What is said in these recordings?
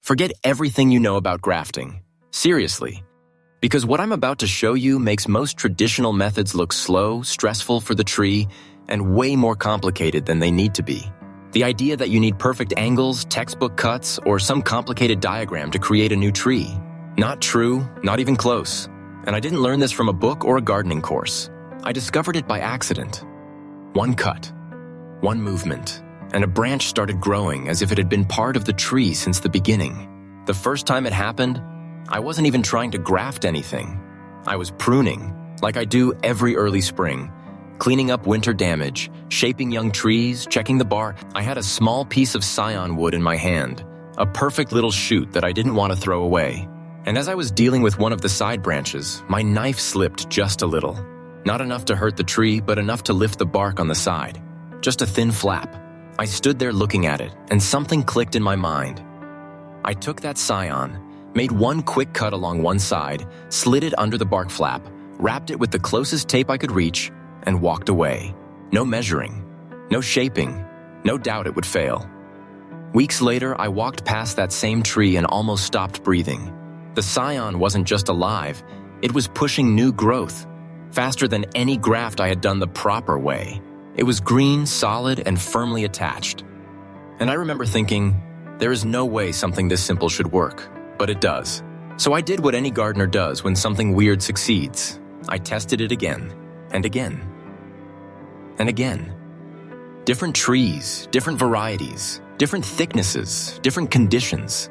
Forget everything you know about grafting. Seriously. Because what I'm about to show you makes most traditional methods look slow, stressful for the tree, and way more complicated than they need to be. The idea that you need perfect angles, textbook cuts, or some complicated diagram to create a new tree. Not true, not even close. And I didn't learn this from a book or a gardening course. I discovered it by accident. One cut, one movement, and a branch started growing as if it had been part of the tree since the beginning. The first time it happened, I wasn't even trying to graft anything. I was pruning, like I do every early spring, cleaning up winter damage, shaping young trees, checking the bark. I had a small piece of scion wood in my hand, a perfect little shoot that I didn't want to throw away. And as I was dealing with one of the side branches, my knife slipped just a little. Not enough to hurt the tree, but enough to lift the bark on the side. Just a thin flap. I stood there looking at it, and something clicked in my mind. I took that scion, made one quick cut along one side, slid it under the bark flap, wrapped it with the closest tape I could reach, and walked away. No measuring, no shaping, no doubt it would fail. Weeks later, I walked past that same tree and almost stopped breathing. The scion wasn't just alive, it was pushing new growth, faster than any graft I had done the proper way. It was green, solid, and firmly attached. And I remember thinking, there is no way something this simple should work, but it does. So I did what any gardener does when something weird succeeds. I tested it again, and again, and again. Different trees, different varieties, different thicknesses, different conditions.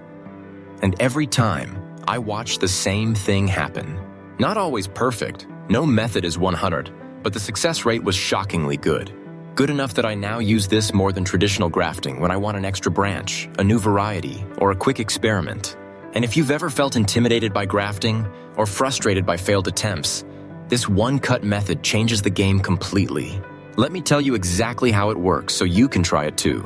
And every time, I watched the same thing happen. Not always perfect, no method is 100, but the success rate was shockingly good. Good enough that I now use this more than traditional grafting when I want an extra branch, a new variety, or a quick experiment. And if you've ever felt intimidated by grafting or frustrated by failed attempts, this one-cut method changes the game completely. Let me tell you exactly how it works so you can try it too.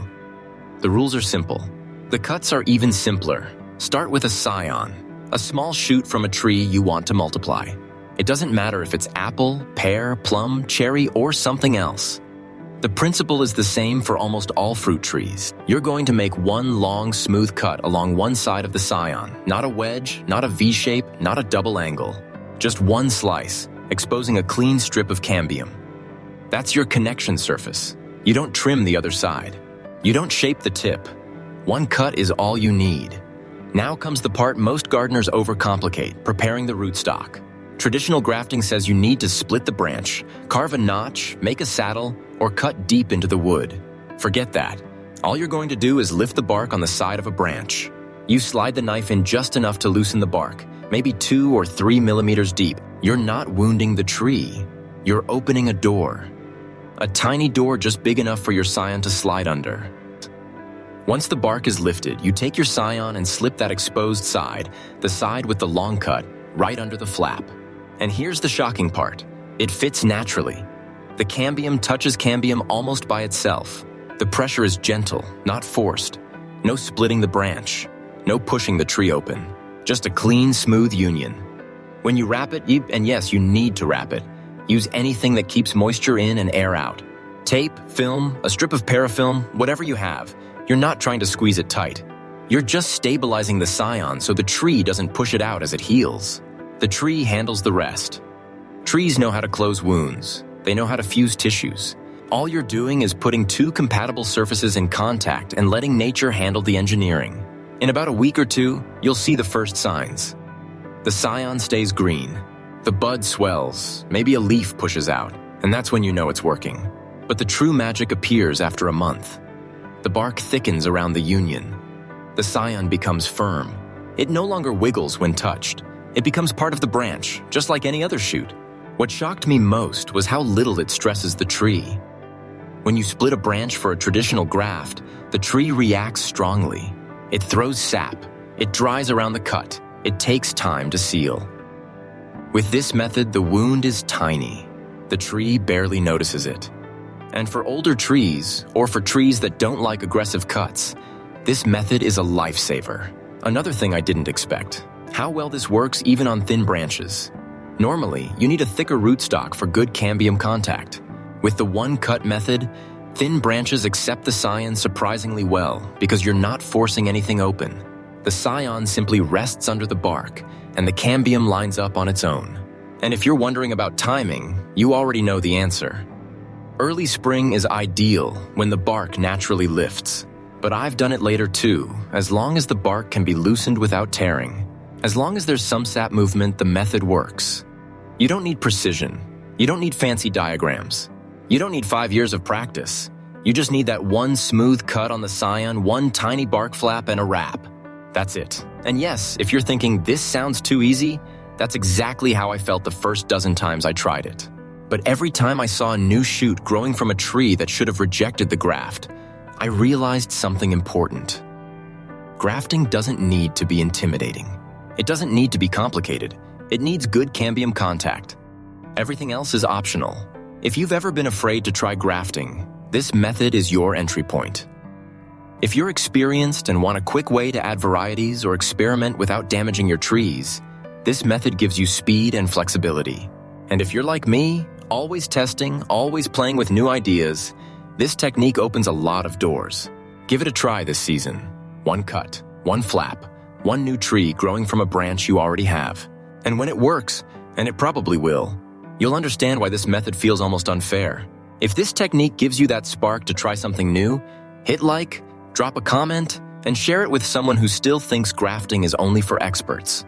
The rules are simple. The cuts are even simpler. Start with a scion, a small shoot from a tree you want to multiply. It doesn't matter if it's apple, pear, plum, cherry, or something else. The principle is the same for almost all fruit trees. You're going to make one long, smooth cut along one side of the scion, not a wedge, not a V-shape, not a double angle. Just one slice, exposing a clean strip of cambium. That's your connection surface. You don't trim the other side. You don't shape the tip. One cut is all you need. Now comes the part most gardeners overcomplicate, preparing the rootstock. Traditional grafting says you need to split the branch, carve a notch, make a saddle, or cut deep into the wood. Forget that. All you're going to do is lift the bark on the side of a branch. You slide the knife in just enough to loosen the bark, maybe 2 or 3 millimeters deep. You're not wounding the tree. You're opening a door. A tiny door just big enough for your scion to slide under. Once the bark is lifted, you take your scion and slip that exposed side, the side with the long cut, right under the flap. And here's the shocking part. It fits naturally. The cambium touches cambium almost by itself. The pressure is gentle, not forced. No splitting the branch. No pushing the tree open. Just a clean, smooth union. When you wrap it, and yes, you need to wrap it, use anything that keeps moisture in and air out. Tape, film, a strip of parafilm, whatever you have. You're not trying to squeeze it tight. You're just stabilizing the scion so the tree doesn't push it out as it heals. The tree handles the rest. Trees know how to close wounds. They know how to fuse tissues. All you're doing is putting 2 compatible surfaces in contact and letting nature handle the engineering. In about a week or 2, you'll see the first signs. The scion stays green. The bud swells, maybe a leaf pushes out, and that's when you know it's working. But the true magic appears after a month. The bark thickens around the union. The scion becomes firm. It no longer wiggles when touched. It becomes part of the branch, just like any other shoot. What shocked me most was how little it stresses the tree. When you split a branch for a traditional graft, the tree reacts strongly. It throws sap. It dries around the cut. It takes time to seal. With this method, the wound is tiny. The tree barely notices it. And for older trees, or for trees that don't like aggressive cuts, this method is a lifesaver. Another thing I didn't expect, how well this works even on thin branches. Normally, you need a thicker rootstock for good cambium contact. With the one-cut method, thin branches accept the scion surprisingly well because you're not forcing anything open. The scion simply rests under the bark, and the cambium lines up on its own. And if you're wondering about timing, you already know the answer. Early spring is ideal when the bark naturally lifts. But I've done it later too, as long as the bark can be loosened without tearing. As long as there's some sap movement, the method works. You don't need precision. You don't need fancy diagrams. You don't need 5 years of practice. You just need that one smooth cut on the scion, one tiny bark flap, and a wrap. That's it. And yes, if you're thinking this sounds too easy, that's exactly how I felt the first dozen times I tried it. But every time I saw a new shoot growing from a tree that should have rejected the graft, I realized something important. Grafting doesn't need to be intimidating. It doesn't need to be complicated. It needs good cambium contact. Everything else is optional. If you've ever been afraid to try grafting, this method is your entry point. If you're experienced and want a quick way to add varieties or experiment without damaging your trees, this method gives you speed and flexibility. And if you're like me, always testing, always playing with new ideas, this technique opens a lot of doors. Give it a try this season. One cut, one flap, one new tree growing from a branch you already have. And when it works, and it probably will, you'll understand why this method feels almost unfair. If this technique gives you that spark to try something new, hit like, drop a comment, and share it with someone who still thinks grafting is only for experts.